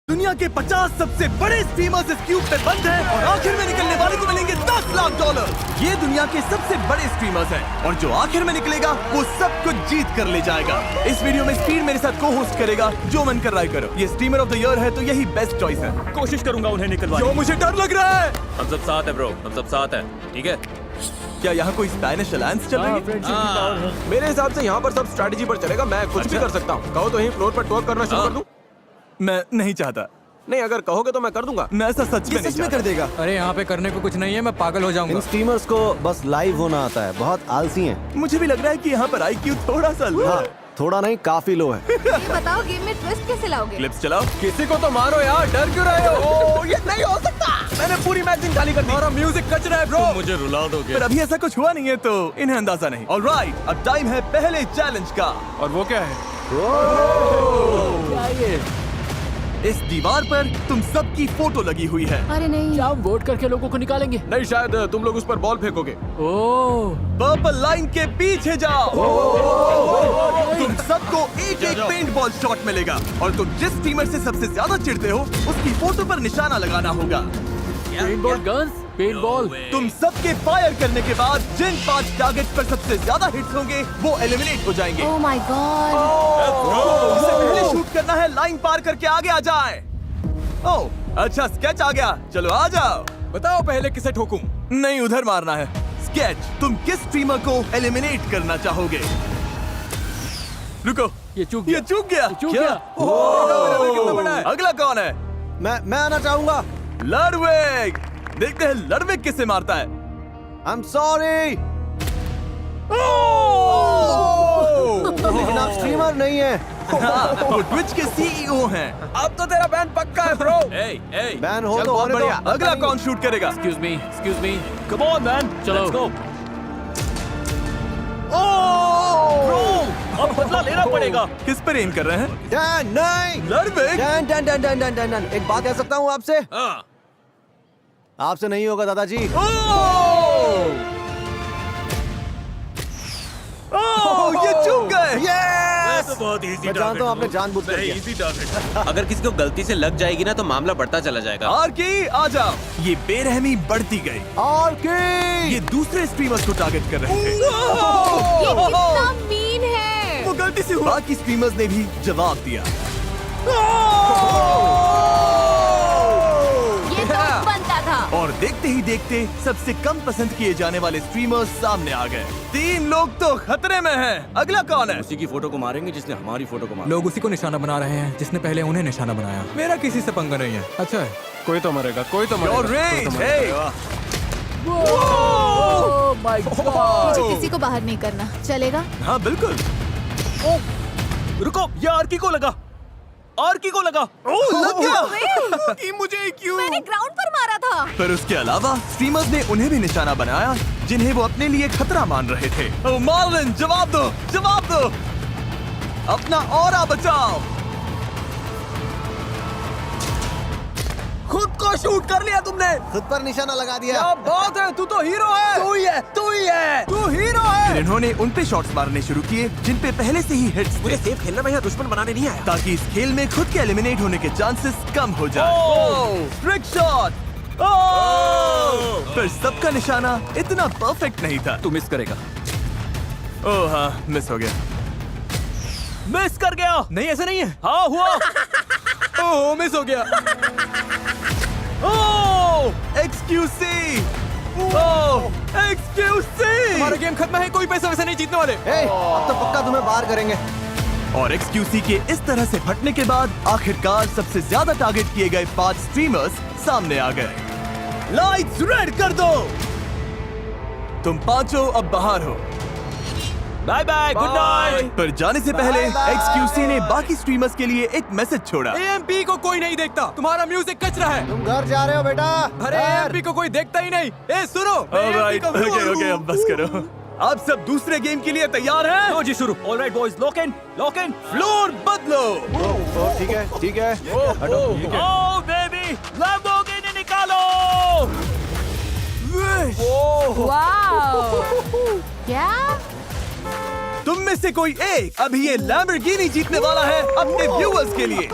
दुनिया के 50 सबसे बड़े स्ट्रीमर्स इस क्यूब पे बंद हैं और आखिर में निकलने वाले को मिलेंगे $10 लाख। ये दुनिया के सबसे बड़े स्ट्रीमर्स हैं और जो आखिर में निकलेगा वो सब कुछ जीत कर ले जाएगा। इस वीडियो में स्पीड मेरे साथ को होस्ट करेगा, जो मन कर रहा है करो। ये स्ट्रीमर ऑफ द ईयर है तो यही बेस्ट चॉइस है। कोशिश करूंगा उन्हें निकलवाने। जो मुझे डर लग रहा है। हम सब साथ है ब्रो, हम सब साथ है, ठीक है? क्या यहाँ कोई स्पैनिश अलायंस चल रही है? मेरे हिसाब से यहाँ पर सब स्ट्रैटेजी पर चलेगा। मैं कुछ भी कर सकता हूँ। कहो तो यहीं फ्लोर पर टॉक करना शुरू कर दूँ? मैं नहीं चाहता। नहीं, अगर कहोगे तो मैं कर दूंगा। मैं ऐसा सच में नहीं कर देगा। अरे यहाँ पे करने को कुछ नहीं है, मैं पागल हो जाऊंगा। इन स्ट्रीमर्स को बस लाइव होना आता है, बहुत आलसी हैं। मुझे भी लग रहा है कि यहाँ पर IQ थोड़ा सा लो हाँ, है। थोड़ा नहीं, काफी लो है। ये बताओ गेम में ट्विस्ट कैसे लाओगे? क्लिप्स चलाओ। किसी को तो मारो यार, डर क्यों रहे हो? ये नहीं हो सकता। मैंने पूरी मैचिंग खाली कर दी। हमारा म्यूजिक कच रहा है ब्रो। मुझे रुला दोगे? पर अभी ऐसा कुछ हुआ नहीं है तो इन्हें अंदाजा नहीं। ऑलराइट, अब टाइम है पहले चैलेंज का। और वो क्या है? इस दीवार पर तुम सबकी फोटो लगी हुई है। अरे नहीं, क्या हम वोट करके लोगों को निकालेंगे? नहीं, शायद तुम लोग उस पर बॉल फेंकोगे। ओह, पर्पल लाइन के पीछे जाओ। तुम सबको एक एक पेंट बॉल शॉट मिलेगा और तुम जिस टीमर से सबसे ज्यादा चिढ़ते हो उसकी फोटो पर निशाना लगाना होगा। Paintball guns, paintball. तुम सबके फायर करने के बाद जिन 5 टारगेट पर सबसे ज्यादा हिट्स होंगे वो एलिमिनेट हो जाएंगे। Oh my God. इससे पहले शूट करना है, लाइन पार करके आगे आ जाए। ओह अच्छा, स्केच आ गया, चलो आ जाओ। बताओ पहले किसे ठोकूं? नहीं, उधर मारना है। स्केच, तुम किस स्ट्रीमर को एलिमिनेट करना चाहोगे? रुको, ये चूक ये गया। चूक गया। चूक क्या? गया। कितना बड़ा है? अगला कौन है? मैं आना चाहूंगा। लडविग। देखते हैं लडविग किसे मारता है। I'm sorry, लेकिन आप स्ट्रीमर नहीं है। हाँ, वो ट्विच के CEO हैं। अब तो तेरा बैन पक्का है ब्रो। बैन हो चल, तो बहुत होने दो। बढ़िया। अगला कौन शूट करेगा? Excuse me. Come on man, चलो। Let's go. अब बदला लेना पड़ेगा। किस पर एम कर रहे हैं? डैन, नहीं। लडविग। डैन। एक बात कह सकता हूँ आपसे? हाँ। आपसे नहीं होगा दादाजी। ये चूक गए। Yes! तो बहुत इजी मैं जानता हूँ आपने जानबूझकर किया। Easy target. अगर किसी को गलती से लग जाएगी ना तो मामला बढ़ता चला जाएगा। और की आ जाओ। ये बेरहमी बढ़ती गई। और की ये दूसरे स्ट्रीमर्स को टारगेट कर रहे थे। ये कितना मीन है। वो गलती से हुआ। बाकी स्ट्रीमर्स ने भी जवाब दिया। ये तो बनता था। और देखते ही देखते सबसे कम पसंद किए जाने वाले स्ट्रीमर्स सामने आ गए। 3 लोग तो खतरे में हैं। अगला कौन है? उसी की फोटो को मारेंगे जिसने हमारी फोटो को मारा। लोग उसी को निशाना बना रहे हैं जिसने पहले उन्हें निशाना बनाया। मेरा किसी से पंगा नहीं है। अच्छा है। कोई तो मरेगा, कोई तो Your मरेगा। range, hey! Oh my God. मुझे किसी को बाहर नहीं करना, चलेगा? हाँ बिल्कुल। रुको, ये आर्की को लगा। आर्की को लगा। लग गया। कि मुझे क्यों? मैंने ग्राउंड पर मारा था। पर उसके अलावा स्ट्रीमर्स ने उन्हें भी निशाना बनाया जिन्हें वो अपने लिए खतरा मान रहे थे। ओह मार्लिन, जवाब दो, जवाब दो। अपना ऑरा बचाओ। खुद को शूट कर लिया तुमने। खुद पर निशाना लगा दिया। क्या बात है, तू तो हीरो है। तू ही है। तू हीरो है। फिर इन्होंने उन पे शॉट्स मारने शुरू किए जिन पे पहले से ही हिट्स थे, मुझे सेफ खेलना, मैं यहाँ दुश्मन बनाने नहीं आया। ताकि इस खेल में खुद के एलिमिनेट होने के चांसेस कम हो जाए। Trick shot. पर सबका निशाना इतना परफेक्ट नहीं था। तू मिस करेगा। ओह हाँ, मिस हो गया। मिस कर गया। नहीं, ऐसा नहीं है। हाँ हुआ। ओह, मिस हो गया। ओह एक्सक्यूसी। ओह एक्सक्यूसी। हमारा गेम खत्म है, कोई पैसा वैसा नहीं जीतने वाले। अब तो पक्का तुम्हें बाहर करेंगे। और एक्सक्यूसी के इस तरह से फटने के बाद आखिरकार सबसे ज्यादा टारगेट किए गए 5 स्ट्रीमर्स सामने आ गए। लाइट्स रेड कर दो। तुम पांचों अब बाहर हो। Bye bye, good night. पर जाने से पहले एक्सक्यूसी ने बाकी स्ट्रीमर्स के लिए एक मैसेज छोड़ा। AMP को कोई नहीं देखता, तुम्हारा म्यूजिक कच रहा है। तुम घर जा रहे हो बेटा। अरे घर। AMP को कोई देखता ही नहीं। ए सुनो, ऑलराइट, AMP को- ओके, अब बस करो। आप सब दूसरे गेम के लिए तैयार हैं? लो जी शुरू। Alright boys, lock in, lock in. Floor बदलो। ठीक है, ठीक है। ओह बेबी, लैम्बोर्गिनी निकालो। वाओ। क्या? तुम में से कोई एक अभी ये लैम्बोर्गिनी जीतने वाला है अपने व्यूअर्स के लिए।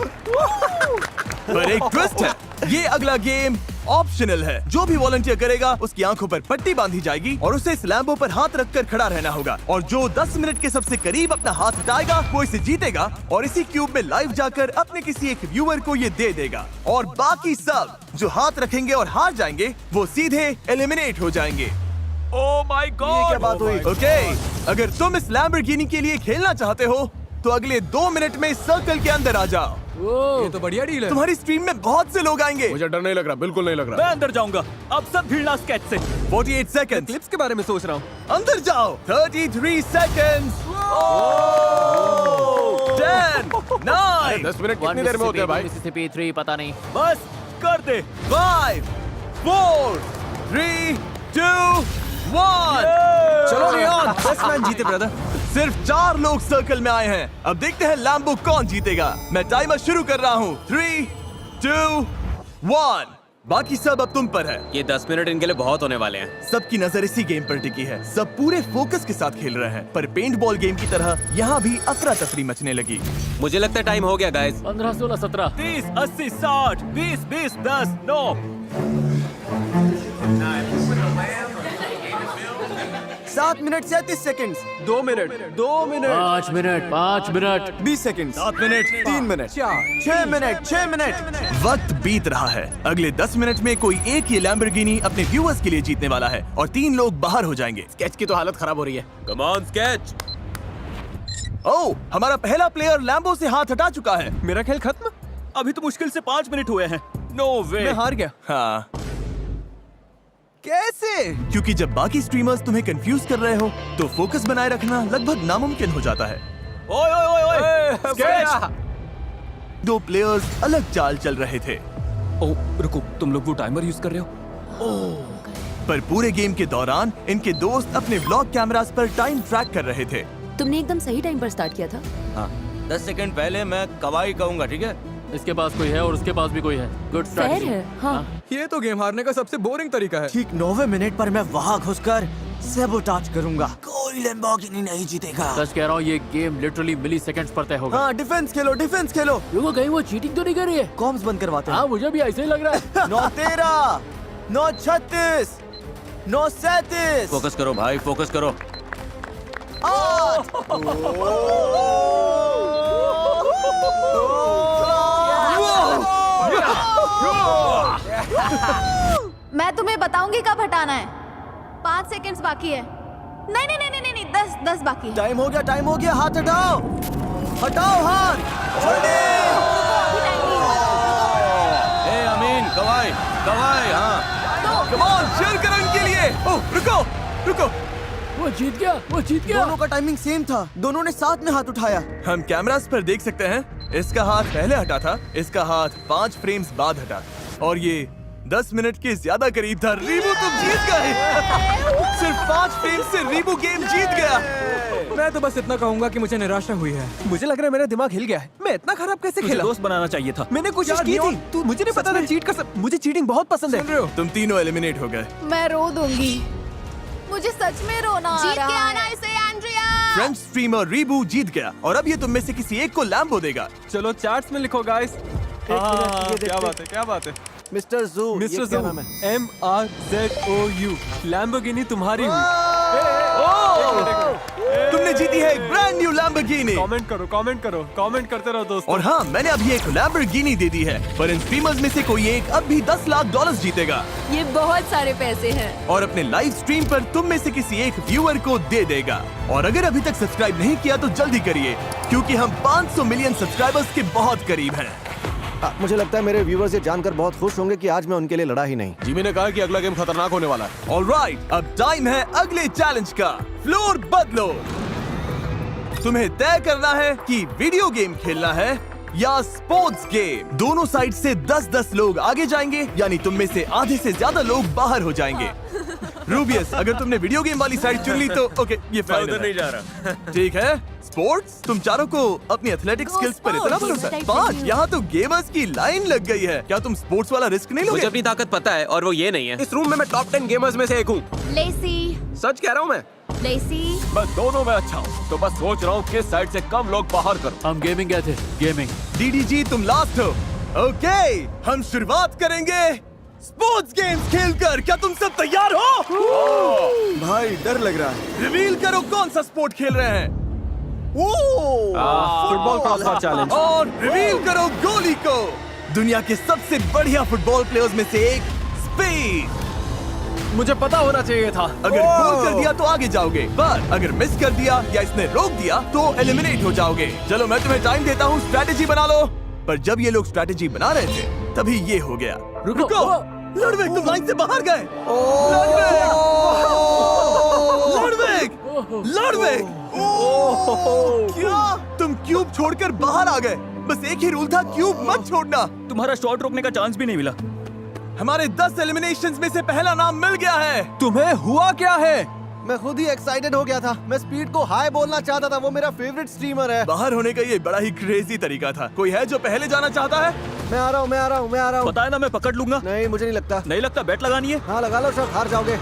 पर एक ट्विस्ट है, ये अगला गेम ऑप्शनल है। जो भी वॉलंटियर करेगा उसकी आंखों पर पट्टी बांधी जाएगी और उसे इस लैम्बो पर हाथ रखकर खड़ा रहना होगा, और जो 10 मिनट के सबसे करीब अपना हाथ हटाएगा वो इसे जीतेगा और इसी क्यूब में लाइव जाकर अपने किसी एक व्यूअर को ये दे देगा। और बाकी सब जो हाथ रखेंगे और हार जाएंगे वो सीधे एलिमिनेट हो जाएंगे। Oh my God! क्या बात हुई? ओके, अगर तुम इस लैम्बोर्गिनी के लिए खेलना चाहते हो तो अगले 2 मिनट में इस सर्कल के अंदर आ जाओ। ये तो बढ़िया डील है। तुम्हारी स्ट्रीम में बहुत से लोग आएंगे। मुझे डर नहीं लग रहा, बिल्कुल नहीं लग मैं रहा। अंदर जाऊंगा। अब सब भिड़ना स्केच से। 48 सेकंड्स। क्लिप्स के बारे में सोच रहा हूँ। अंदर जाओ। 33 सेकंड्स। 10 9 10 मिनट कितनी देर में होते हैं भाई? मिसिसिपी 3 पता नहीं। बस कर दे। 5 4 3 2 1। चलो लियोन, बेस्ट मैन जीते ब्रदर। सिर्फ 4 लोग सर्कल में आए हैं। अब देखते हैं लैम्बो कौन जीतेगा। मैं टाइमर शुरू कर रहा हूँ। 3 2 1। बाकी सब अब तुम पर है। ये 10 मिनट इनके लिए बहुत होने वाले हैं। सबकी नजर इसी गेम पर टिकी है। सब पूरे फोकस के साथ खेल रहे हैं, पर पेंट बॉल गेम की तरह यहाँ भी अफरा तफरी मचने लगी। मुझे लगता है टाइम हो गया guys. 15, 16, 17। 30 80 60 20 20 10 9। 7 minute 37 seconds. 2 minute 2 minute 5 minute 5 minute 20 seconds. 7 minute 3 minute 6 minute 6 minute. वक्त बीत रहा है। अगले 10 मिनट में कोई एक ही लैम्बोर्गिनी अपने व्यूअर्स के लिए जीतने वाला है और 3 लोग बाहर हो जाएंगे। स्केच की तो हालत खराब हो रही है। Come on sketch. ओह, हमारा पहला प्लेयर लैम्बो से हाथ हटा चुका है। मेरा खेल खत्म। अभी तो मुश्किल से 5 मिनट हुए हैं। नो वे। मैं हार गया। हाँ, कैसे? क्योंकि जब बाकी स्ट्रीमर्स तुम्हें कंफ्यूज कर रहे हो तो फोकस बनाए रखना लगभग नामुमकिन हो जाता है। ओए ओए ओए ओए। स्केच। 2 प्लेयर्स अलग चाल चल रहे थे, ओह रुको, तुम लोग वो टाइमर यूज कर रहे हो? पर पूरे गेम के दौरान इनके दोस्त अपने व्लॉग कैमरास पर टाइम ट्रैक कर रहे थे। तुमने एकदम सही टाइम पर स्टार्ट किया था। हाँ, 10 सेकंड पहले मैं कवाई कहूंगा, ठीक है? इसके पास कोई है और उसके पास भी कोई है। Good fair strategy. है। हाँ। ये तो गेम हारने का सबसे बोरिंग तरीका है। ठीक 9वें मिनट पर मैं वहां घुसकर सैबोटाज करूंगा। कोई लैम्बोर्गिनी नहीं जीतेगा। सच कह रहा हूँ, ये गेम लिटरली मिली सेकंड्स पर तय होगा। हाँ, डिफेंस खेलो, डिफेंस खेलो। रुको, कहीं वो चीटिंग तो नहीं कर रही है? कॉम्स बंद करवाते हैं। हाँ, मुझे भी ऐसे ही लग रहा है। 9-13 9-36 9-37। फोकस करो भाई, फोकस करो। मैं तुम्हें बताऊंगी कब हटाना है। 5 सेकंड्स बाकी है। नहीं नहीं नहीं नहीं नहीं 10 बाकी है। टाइम हो गया, टाइम हो गया। हाथ हटाओ, हटाओ हाथ। जल्दी। ए अमीन, कवाई कवाई। हाँ, कम ऑन, cheer करो इनके लिए। ओह, रुको रुको। वो जीत गया, वो जीत गया। दोनों का टाइमिंग सेम था। दोनों ने साथ में हाथ उठाया। हम कैमरास पर देख सकते हैं, इसका हाथ पहले हटा था, इसका हाथ 5 फ्रेम्स बाद हटा, और ये 10 मिनट के ज्यादा करीब था। रीबू तुम जीत गए। सिर्फ 5 फ्रेम्स से रीबू गेम जीत गया। मैं तो बस इतना कहूंगा कि मुझे निराशा हुई है। मुझे लग रहा है मेरा दिमाग हिल गया है। मैं इतना खराब कैसे तुझे खेला? दोस्त बनाना चाहिए था। मैंने कोशिश यार, की थी। लियोन, तू मुझे नहीं पता था चीट कर मुझे चीटिंग बहुत पसंद सुन है। रहे हो? तुम तीनों एलिमिनेट हो गए। मैं रो दूंगी। मुझे सच में रोना आ जीत रहा के है। आना इसे एंड्रिया। फ्रेंच स्ट्रीमर रीबू जीत गया और अब ये तुम में से किसी एक को लैम्बो देगा। चलो चैट्स में लिखो गाइस। क्या बात है, क्या बात है। मिस्टर जू, मिस्टर ये क्या नाम है? MRZOU लैम्बोर्गिनी तुम्हारी हुई। तुमने जीती है एक ब्रांड न्यू लैम्बोर्गिनी। कमेंट करो, कमेंट करो, कमेंट करते रहो दोस्तों। और हाँ, मैंने अभी एक लैम्बोर्गिनी दे दी है, पर इन स्ट्रीमर्स में से कोई एक अब भी $10 लाख जीतेगा ये बहुत सारे पैसे हैं। और अपने लाइव स्ट्रीम पर तुम में से किसी एक व्यूअर को दे देगा। और अगर अभी तक सब्सक्राइब नहीं किया तो जल्दी करिए, क्योंकि हम 500 मिलियन सब्सक्राइबर्स के बहुत करीब हैं। मुझे लगता है मेरे व्यूवर्स ये जानकर बहुत खुश होंगे कि आज मैं उनके लिए लड़ा ही नहीं। जिमी ने कहा कि अगला गेम खतरनाक होने वाला है। ऑलराइट, अब टाइम है अगले चैलेंज का। फ्लोर बदलो। तुम्हें तय करना है कि वीडियो गेम खेलना है या स्पोर्ट्स गेम। दोनों साइड से 10-10 लोग आगे जाएंगे, यानी तुम में से आधे से ज्यादा लोग बाहर हो जाएंगे। रूबियस, अगर तुमने वीडियो गेम वाली साइड चुन ली तो ओके, ये फाइनल उधर है। नहीं जा रहा। ठीक है। स्पोर्ट्स, तुम चारों को अपनी एथलेटिक स्किल्स पर इतना भरोसा है? 5, यहाँ तो गेमर्स की लाइन लग गई है। क्या तुम स्पोर्ट्स वाला रिस्क नहीं मुझे लोगे? अपनी ताकत पता है और वो ये नहीं है। इस रूम में मैं टॉप 10 गेमर्स में से एक हूँ। लेसी सच कह रहा हूँ मैं। लेसी मैं दोनों में अच्छा हूँ, तो बस सोच रहा हूँ किस साइड से कम लोग बाहर करो। हम गेमिंग गए थे, गेमिंग। डीडीजी, तुम लास्ट हो। ओके, हम शुरुआत करेंगे स्पोर्ट्स गेम्स खेलकर। क्या तुम सब तैयार हो? भाई डर लग रहा है। रिवील करो कौन सा स्पोर्ट खेल रहे हैं। Football crossbar challenge. और रिवील करो गोली को। दुनिया के सबसे बढ़िया फुटबॉल प्लेयर्स में से एक, स्पीड। मुझे पता होना चाहिए था। अगर गोल कर दिया तो आगे जाओगे, पर अगर मिस कर दिया या इसने रोक दिया तो एलिमिनेट हो जाओगे। चलो मैं तुम्हें टाइम देता हूँ, स्ट्रैटेजी बना लो। पर जब ये लोग स्ट्रैटेजी बना रहे थे तभी ये हो गया। रुको, लड़वेग तुम लाइन से बाहर गए। लड़वेग क्या तुम क्यूब छोड़कर बाहर आ गए? बस एक ही रूल था, क्यूब मत छोड़ना। तुम्हारा शॉट रोकने का चांस भी नहीं मिला। हमारे 10 एलिमिनेशंस में से पहला नाम मिल गया है। तुम्हें हुआ क्या है? मैं खुद ही एक्साइटेड हो गया था। मैं स्पीड को हाय बोलना चाहता था, वो मेरा फेवरेट स्ट्रीमर है। बाहर होने का ये बड़ा ही क्रेजी तरीका था। कोई है जो पहले जाना चाहता है? मैं आ रहा हूँ। पता है ना, मैं पकड़ लूंगा। नहीं, मुझे नहीं लगता। नहीं लगता? बैट लगानी है। हाँ लगा लो सर, हार जाओगे।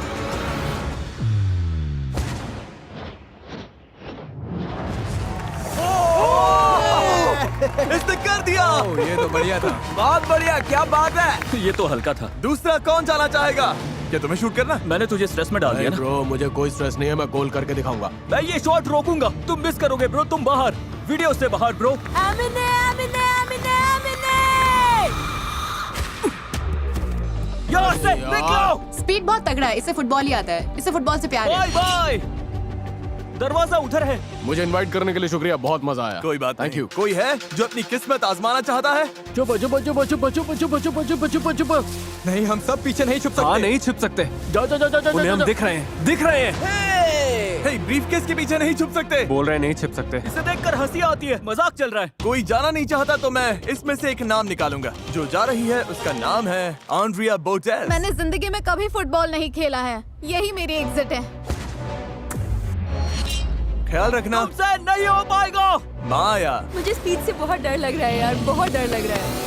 इसने कर दिया। ये तो बढ़िया था। बहुत बढ़िया, क्या बात है। ये तो हल्का था। दूसरा कौन जाना चाहेगा? क्या तुम्हें शूट करना? मैंने तुझे स्ट्रेस में डाल दिया ना। ब्रो मुझे कोई स्ट्रेस नहीं है, मैं गोल करके दिखाऊंगा। मैं ये शॉट रोकूंगा। तुम मिस करोगे ब्रो, तुम बाहर, वीडियो से बाहर ब्रो। यहाँ से निकलो। स्पीड बहुत तगड़ा है, इसे फुटबॉल ही आता है, इसे फुटबॉल से प्यार है। Bye bye. दरवाजा उधर है। मुझे इनवाइट करने के लिए शुक्रिया, बहुत मजा आया। कोई बात थैंक नहीं। यू। कोई है जो अपनी किस्मत आजमाना चाहता है? चुप चुप चुप चुप चुप चुप चुप चुप चुप। नहीं, हम सब पीछे नहीं छुप सकते। हाँ नहीं छुप सकते, जाओ जाओ जाओ जाओ उन्हें हम जाओ। दिख रहे हैं। हे, ब्रीफकेस के पीछे नहीं छुप सकते। बोल रहे नहीं छिप सकते। इसे देखकर हंसी आती है, मजाक चल रहा है। कोई जाना नहीं चाहता तो मैं इसमें से एक नाम निकालूंगा। जो जा रही है उसका नाम है आंड्रिया बोटेस। मैंने जिंदगी में कभी फुटबॉल नहीं खेला है, यही मेरी एग्जिट है। ख्याल रखना। तुमसे नहीं हो पाएगा। माया। मुझे स्पीड से बहुत डर लग रहा है यार, बहुत डर लग रहा है।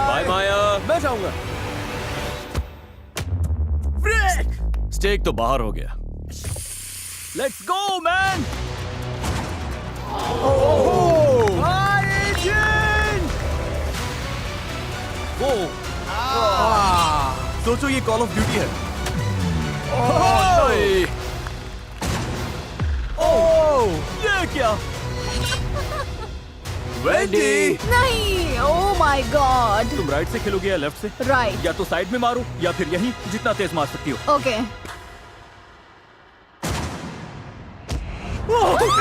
बाय माया। मैं जाऊंगा। स्टेक तो बाहर हो गया। Let's go man. सोचो ये कॉल ऑफ ड्यूटी है। ये क्या? वेंडी। नहीं, ओह माय गॉड। तुम राइट से खेलोगे या लेफ्ट से? राइट। या तो साइड में मारो या फिर यहीं, जितना तेज मार सकती हो। ओके।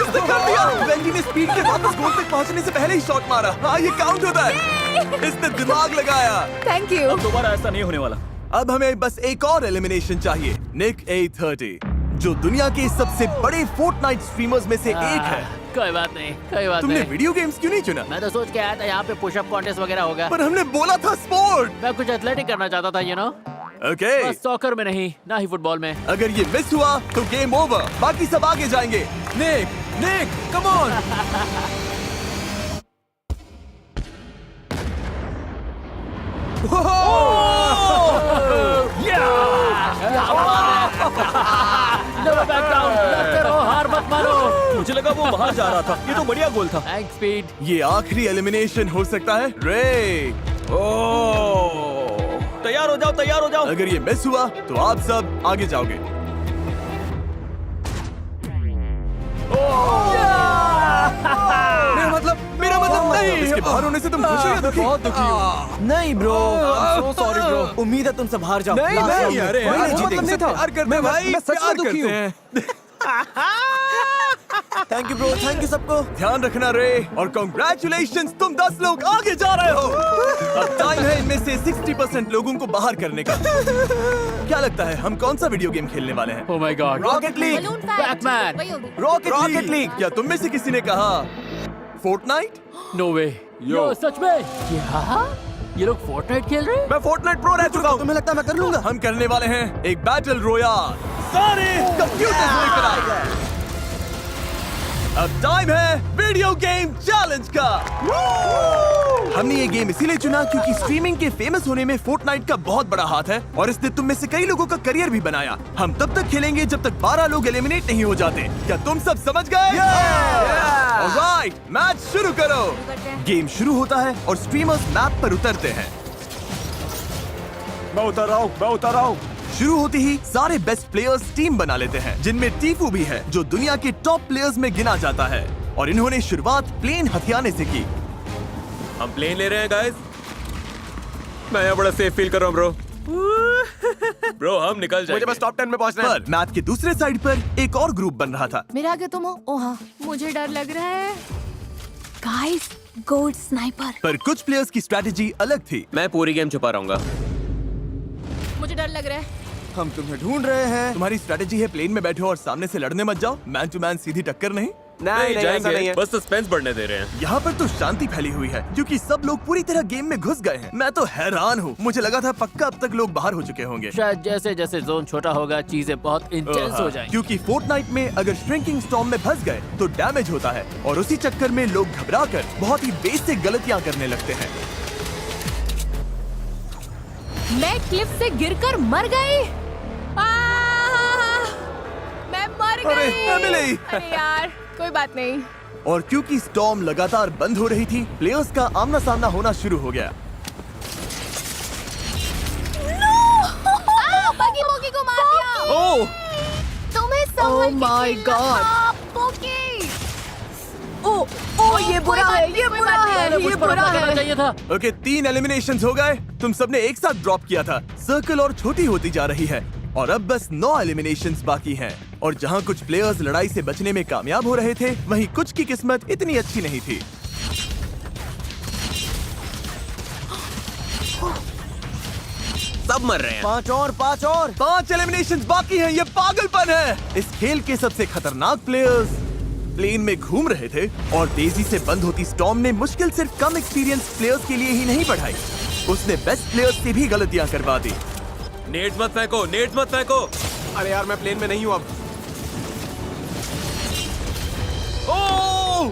इसने कर दिया। वेंडी ने स्पीड के वापस गोल तक पहुंचने से पहले ही शॉट मारा। हाँ, ये काउंट होता है। इसने दिमाग लगाया। Thank you. अब दोबारा ऐसा नहीं होने वाला। अब हमें बस एक और एलिमिनेशन चाहिए। निक A30, जो दुनिया के सबसे बड़े फोर्टनाइट स्ट्रीमर्स में से एक है। कोई बात नहीं, कोई बात तुमने नहीं। वीडियो गेम्स क्यों नहीं चुना? मैं तो सोच के आया था यहाँ पे पुशअप कॉन्टेस्ट वगैरह होगा। पर हमने बोला था स्पोर्ट। मैं कुछ एथलेटिक करना चाहता था, यू नो। ओके, बस सॉकर में नहीं, ना ही फुटबॉल में। अगर ये मिस हुआ तो गेम ओवर। बाकी सब आगे जाएंगे। Nick, come on. Never back down, लड़ते रहो, हार मत मानो। मुझे लगा वो बाहर जा रहा था। ये तो बढ़िया गोल था। Thanks speed. ये आखिरी एलिमिनेशन हो सकता है। रे, तैयार हो जाओ, तैयार हो जाओ। अगर ये मिस हुआ तो आप सब आगे जाओगे। मेरा मतलब नहीं। इसके बाहर होने से तुम खुश हो या दुखी? बहुत दुखी हूँ। नहीं ब्रो, सो सॉरी ब्रो। उम्मीद है तुम सब हार जाओ। नहीं, Last नहीं, round में अरे कोई यार, नहीं मतलब जीतेगा। नहीं था। प्यार करते हैं भाई, मैं सच में प्यार दुखी करते हूँ। हैं। Thank you bro, thank you सबको। ध्यान रखना रे, और कॉन्ग्रेचुलेशंस, तुम 10 लोग आगे जा रहे हो। अब टाइम है इनमें से 60% लोगों को बाहर करने का। क्या लगता है हम कौन सा वीडियो गेम खेलने वाले हैं? Oh my God. Rocket league. Balloon fight. Batman. वही होगी। Rocket league. क्या तुम में से किसी ने कहा फोर्टनाइट? No way. यो सच में? क्या? ये लोग फोर्टनाइट खेल रहे हैं? मैं फोर्टनाइट प्रो रह चुका हूँ। तुम्हें लगता है मैं कर लूंगा? हम करने वाले हैं एक बैटल रॉयल। सारे कंप्यूटर्स लेकर आए। अब टाइम है वीडियो गेम चैलेंज का। हमने ये गेम इसीलिए चुना क्योंकि स्ट्रीमिंग के फेमस होने में फोर्टनाइट का बहुत बड़ा हाथ है और इसने तुम में से कई लोगों का करियर भी बनाया। हम तब तक खेलेंगे जब तक 12 लोग एलिमिनेट नहीं हो जाते। क्या तुम सब समझ गए? ऑलराइट, मैच शुरू करो। गेम शुरू होता है और स्ट्रीमर्स मैप पर उतरते हैं। मैं उतर रहा हूँ। शुरू होते ही सारे बेस्ट प्लेयर्स टीम बना लेते हैं, जिनमें टीफू भी है जो दुनिया के टॉप प्लेयर्स में गिना जाता है। और इन्होंने शुरुआत प्लेन हथियाने से की। हम प्लेन ले रहे हैं गाइस। मैं यहाँ बड़ा सेफ फील कर रहा हूँ ब्रो। ब्रो हम निकल जाएंगे। मुझे बस टॉप 10 में पहुंचना है। पर मैप के दूसरे साइड पर एक और ग्रुप बन रहा था। मेरे आगे तुम हो। ओ हाँ, मुझे डर लग रहा है। Guys, gold sniper. पर कुछ प्लेयर्स की स्ट्रैटेजी अलग थी। मैं पूरी गेम छुपा रहूंगा। मुझे डर लग रहा है। हम तुम्हें ढूंढ रहे हैं। तुम्हारी स्ट्रैटेजी है प्लेन में बैठो और सामने से लड़ने मत जाओ। मैन टू मैन सीधी टक्कर नहीं। नहीं, ऐसा नहीं जाएंगे, है। बस सस्पेंस बढ़ने दे रहे हैं। यहाँ पर तो शांति फैली हुई है क्योंकि सब लोग पूरी तरह गेम में घुस गए हैं। मैं तो हैरान हूँ। मुझे लगा था पक्का अब तक लोग बाहर हो चुके होंगे। शायद जैसे जैसे जोन छोटा होगा चीजें बहुत इंटेंस हो जाएंगी। क्योंकि फोर्टनाइट में अगर श्रिंकिंग स्टॉर्म में फंस गए तो डैमेज होता है और उसी चक्कर में लोग घबराकर बहुत ही बेसिक गलतियाँ करने लगते हैं। मैं क्लिफ से गिरकर मर गई। मैं मर अरे, गई। एमिली। अरे यार, कोई बात नहीं। और क्योंकि स्टॉर्म लगातार बंद हो रही थी, प्लेयर्स का आमना सामना होना शुरू हो गया। बगी बोगी को मार दिया। ओह, तुम्हें Oh my God. ओ ये बुरा है, ये बुरा है, ये बुरा है। चाहिए था। ओके, 3 एलिमिनेशंस हो गए। तुम सबने एक साथ ड्रॉप किया था। सर्कल और छोटी होती जा रही है और अब बस 9 एलिमिनेशंस बाकी हैं। और जहां कुछ प्लेयर्स लड़ाई से बचने में कामयाब हो रहे थे, वहीं कुछ की किस्मत इतनी अच्छी नहीं थी। सब मर रहे हैं। 5 और 5 एलिमिनेशंस बाकी हैं। ये पागलपन है। इस खेल के सबसे खतरनाक प्लेयर्स प्लेन में घूम रहे थे और तेजी से बंद होती स्टॉर्म ने मुश्किल सिर्फ कम एक्सपीरियंस प्लेयर्स के लिए ही नहीं बढ़ाई, उसने बेस्ट प्लेयर्स से भी गलतियां करवा दी। नेट मत फेंको, नेट मत फेंको। अरे यार, मैं प्लेन में नहीं हूँ अब। ओह,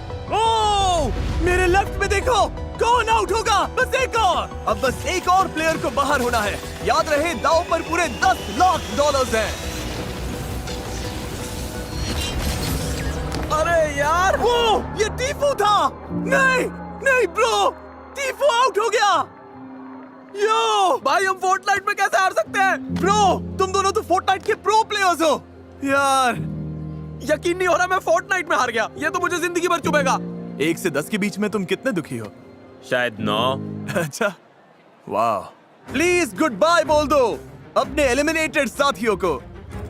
मेरे लेफ्ट में देखो, कौन आउट होगा? बस एक और। अब बस एक और प्लेयर को बाहर होना है। याद रहे, दांव पर पूरे $10 लाख हैं। अरे यार, वो ये टीफू था। नहीं नहीं ब्रो, टीफू आउट हो गया। यो भाई, हम फोर्टनाइट में कैसे हार सकते हैं? ब्रो, तुम दोनों तो फोर्टनाइट के प्रो प्लेयर्स हो। यार, यकीन नहीं हो रहा, मैं फोर्टनाइट में हार गया। ये तो मुझे जिंदगी भर चुभेगा। 1 से 10 के बीच में तुम कितने दुखी हो? शायद 9। अच्छा, वाह। प्लीज गुड बाय बोल दो अपने एलिमिनेटेड साथियों को।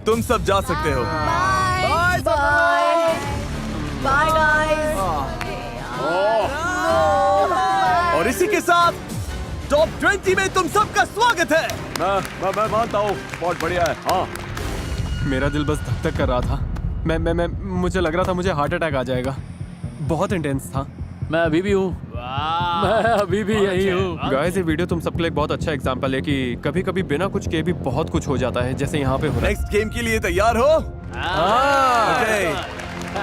तुम सब जा सकते हो। Bye bye bye guys. और इसी के साथ टॉप 20 में तुम सबका स्वागत है। मैं मानता हूँ, बहुत बढ़िया है। हाँ, मेरा दिल बस धक धक कर रहा था। मैं मुझे लग रहा था मुझे हार्ट अटैक आ जाएगा। बहुत इंटेंस था। मैं अभी भी हूँ। मैं अभी भी यही हूँ। गाइस, ये वीडियो तुम सबके लिए बहुत अच्छा एग्जांपल है कि कभी-कभी बिना कुछ किए भी बहुत कुछ हो जाता है, जैसे यहाँ पे हो रहा है। नेक्स्ट गेम के लिए तैयार हो? ओके।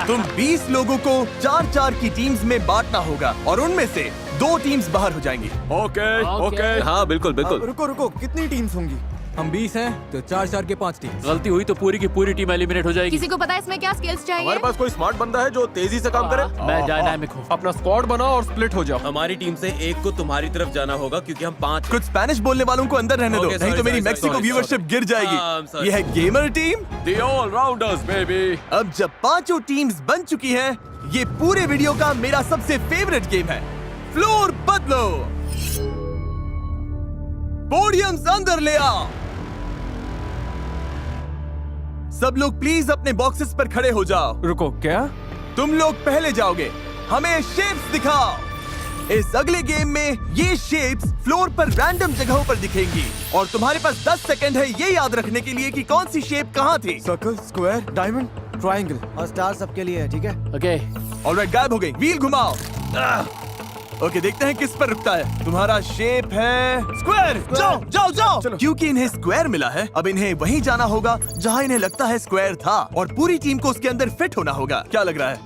तुम 20 लोगों को 4-4 की टीम्स में बांटना होगा और उनमें से 2 टीम्स बाहर हो जाएंगी। ओके। हाँ, बिल्कुल बिल्कुल। रुको, कितनी टीम्स होंगी? हम 20 हैं तो 4-4 के 5 टीम। गलती हुई तो पूरी की पूरी टीम एलिमिनेट हो जाएगी। किसी को पता है इसमें क्या स्किल्स चाहिए? हमारे पास कोई स्मार्ट बंदा है जो तेजी से काम करे? मैं डायनामिक हूँ। अपना स्क्वाड बनाओ और स्प्लिट हो जाओ। हमारी टीम से एक को तुम्हारी तरफ जाना होगा क्योंकि हम 5। कुछ स्पेनिश बोलने वालों को अंदर रहने दो, Okay, नहीं तो sorry, मेरी sorry, Mexico sorry, viewership sorry. गिर जाएगी। I'm sorry. ये है gamer team. The all-rounders, baby. अब जब 5 टीम्स बन चुकी हैं, ये पूरे वीडियो का मेरा सबसे फेवरेट गेम है। फ्लोर बदलो, पोडियम्स अंदर ले आओ। सब लोग प्लीज अपने बॉक्सेस पर खड़े हो जाओ। रुको, क्या? तुम लोग पहले जाओगे। हमें शेप्स दिखाओ। इस अगले गेम में ये शेप्स फ्लोर पर रैंडम जगहों पर दिखेंगी और तुम्हारे पास 10 सेकंड है ये याद रखने के लिए कि कौन सी शेप कहाँ थी। सर्कल, स्क्वायर, डायमंड, ट्रायंगल और स्टार सबके लिए है, ठीक है? ओके। ऑलराइट, गायब हो गई। व्हील घुमाओ। ओके, देखते हैं किस पर रुकता है। तुम्हारा शेप है स्क्वायर। जाओ जाओ जाओ। क्योंकि इन्हें स्क्वायर मिला है, अब इन्हें वहीं जाना होगा जहां इन्हें लगता है स्क्वायर था और पूरी टीम को उसके अंदर फिट होना होगा। क्या लग रहा है?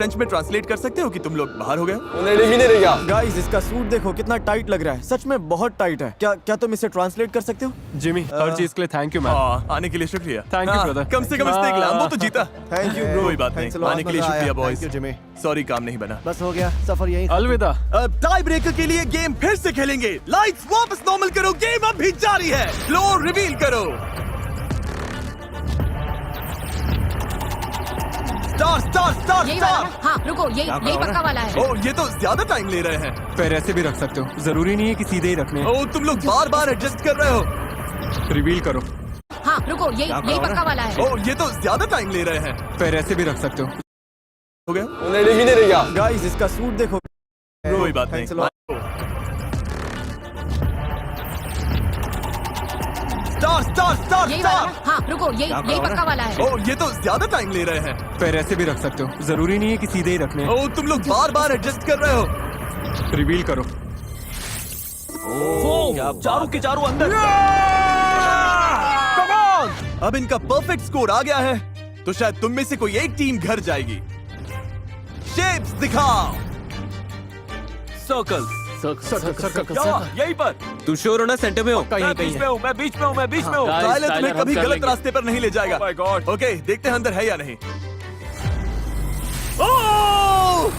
फ्रेंच में ट्रांसलेट कर सकते हो कि तुम लोग बाहर हो गए? गाइस इसका सूट देखो कितना टाइट लग रहा है, सच में बहुत टाइट है। क्या तुम इसे ट्रांसलेट कर सकते हो? जिमी, हर चीज के लिए थैंक यू मैन। आने के लिए शुक्रिया। Thank you, brother. कम से कम इसने एक लैम्बो तो जीता। Thank you bro. कोई बात नहीं, आने के लिए शुक्रिया बॉयज। जिमी। सॉरी काम नहीं बना। बस हो गया, सफर यही। अलविदा। अब टाई ब्रेकर के लिए गेम फिर से खेलेंगे। लाइट्स वापस नॉर्मल करो, गेम अब भी जारी है। फ्लोर रिवील करो। स्टार स्टार स्टार यही वाला स्टार। ना? हाँ रुको, यही पक्का वाला है। ओ ये तो ज्यादा टाइम ले रहे हैं। पैर ऐसे भी रख सकते हो, जरूरी नहीं है कि सीधे ही रखने। ओ तुम लोग बार बार एडजस्ट कर रहे हो। रिवील करो। हाँ रुको, यही पक्का वाला है। ओ ये तो ज्यादा टाइम ले रहे हैं। पैर ऐसे भी रख सकते हो। हो गया? गाइस इसका सूट देखो। कोई बात नहीं। Thanks a lot. Star star star यही वाला स्टार। ना? हाँ रुको, यही पक्का वाला है। ओ ये तो ज्यादा टाइम ले रहे हैं। पैर ऐसे भी रख सकते हो, जरूरी नहीं है कि सीधे ही रखने। ओ तुम लोग बार बार एडजस्ट कर रहे हो। रिवील करो। चारों के चारों अंदर। अब इनका परफेक्ट स्कोर आ गया है, तो शायद तुम में से कोई एक टीम घर जाएगी। शेप्स दिखाओ। सर्कल। सर्कल। यहीं पर। तू श्योर हो ना सेंटर में हो? मैं बीच में हूँ, मैं बीच में हूँ, मैं बीच में हूँ। टाइलर तुम्हें हम कभी कर गलत लेंगे। रास्ते पर नहीं ले जाएगा। Oh my God. ओके देखते हैं अंदर है या नहीं। ओह!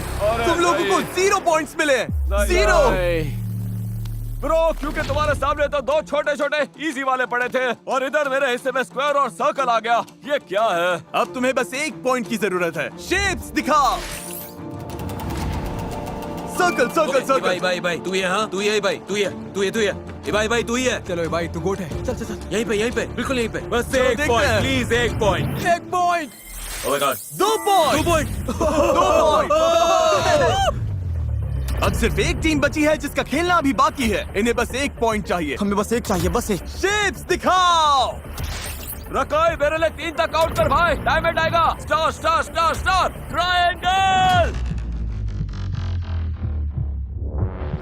तुम लोगों को 0 पॉइंट्स मिले। 0। ब्रो क्योंकि तुम्हारे सामने तो दो छोटे छोटे इजी वाले पड़े थे और इधर मेरे हिस्से में स्क्वायर और सर्कल आ गया। ये क्या है? अब तुम्हें बस 1 पॉइंट की जरूरत है। शेप्स दिखाओ। Circle circle circle. भाई भाई भाई तू ये, हाँ तू ये भाई, तू ये ये भाई तू ही है। चलो भाई तू गोट है, चल चल चल। यहीं पे बिल्कुल यहीं पे। बस चलो, एक देखते पॉइंट हैं। प्लीज, एक point. 1 point. Oh my God, 2 point. 2 point. अब सिर्फ एक टीम बची है जिसका खेलना अभी बाकी है। इन्हें बस 1 पॉइंट चाहिए। हमें बस एक चाहिए, बस एक। शेप्स दिखाओ। रकाई मेरे लिए 3 तक काउंट कर भाई। डायमंड आएगा। Star star star star triangle.